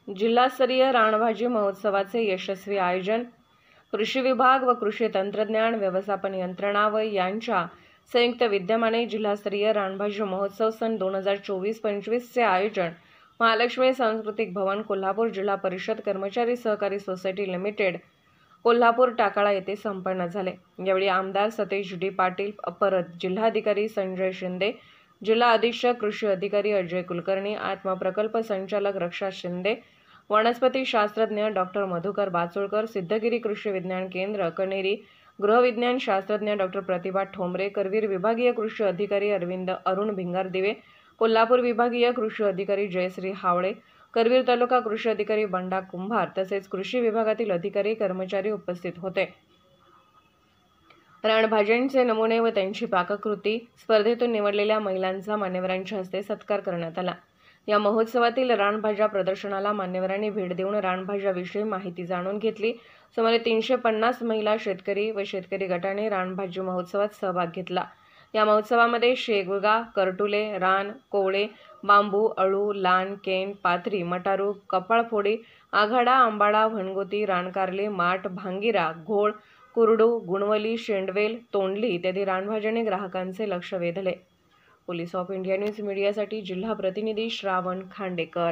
जिल्हास्तरीय रानभाजी महोत्सवाचे यशस्वी आयोजन। कृषी विभाग व कृषी तंत्रज्ञान व्यवस्थापन यंत्रणा व यांच्या संयुक्त विद्यमाने जिल्हास्तरीय रानभाजी महोत्सव सन 2024-25 चे आयोजन महालक्ष्मी सांस्कृतिक भवन कोल्हापूर जिल्हा परिषद कर्मचारी सहकारी सोसायटी लिमिटेड कोल्हापूर टाकाळा येथे संपन्न झाले। यावेळी आमदार सतेज डी पाटील, अपर जिल्हाधिकारी संजय शिंदे, जिल्हा अधीक्षक कृषी अधिकारी अजय कुलकर्णी, आत्मा प्रकल्प संचालक रक्षा शिंदे, वनस्पती शास्त्रज्ञ डॉक्टर मधुकर बाचुळकर, सिद्धगिरी कृषी विज्ञान केंद्र कणेरी गृहविज्ञान शास्त्रज्ञ डॉक्टर प्रतिभा ठोंबरे, करवीर विभागीय कृषी अधिकारी अरुण भिंगारदिवे, कोल्हापूर विभागीय कृषी अधिकारी जयश्री हावळे, करवीर तालुका कृषी अधिकारी बंडा कुंभार तसेच कृषी विभागातील अधिकारी कर्मचारी उपस्थित होते। रानभाज्यांचे नमुने व त्यांची पाककृती स्पर्धेतून निवडलेल्या महिलांचा मान्यवरांच्या हस्ते सत्कार करण्यात आला। या महोत्सवातील रानभाज्या प्रदर्शनाला मान्यवरांनी भेट देऊन रानभाज्याविषयी माहिती जाणून घेतली। सुमारे 350 महिला शेतकरी व शेतकरी गटाने रानभाजी महोत्सवात सहभाग घेतला। या महोत्सवामध्ये शेवगा, करटुले, रान, कोवळे, बांबू, अळू, लान, केन, पाथरी, मटारू, कपाळफोडी, आघाडा, आंबाडा, भणगोती, रानकारले, माठ, भांगिरा, घोळ, कुरडू, गुणवली, शेंडवेल, तोंडली इत्यादी रानभाज्याने ग्राहकांचे लक्ष वेधले। पोलीस ऑफ इंडिया न्यूज मीडियासाठी जिल्हा प्रतिनिधी श्रावण खांडेकर।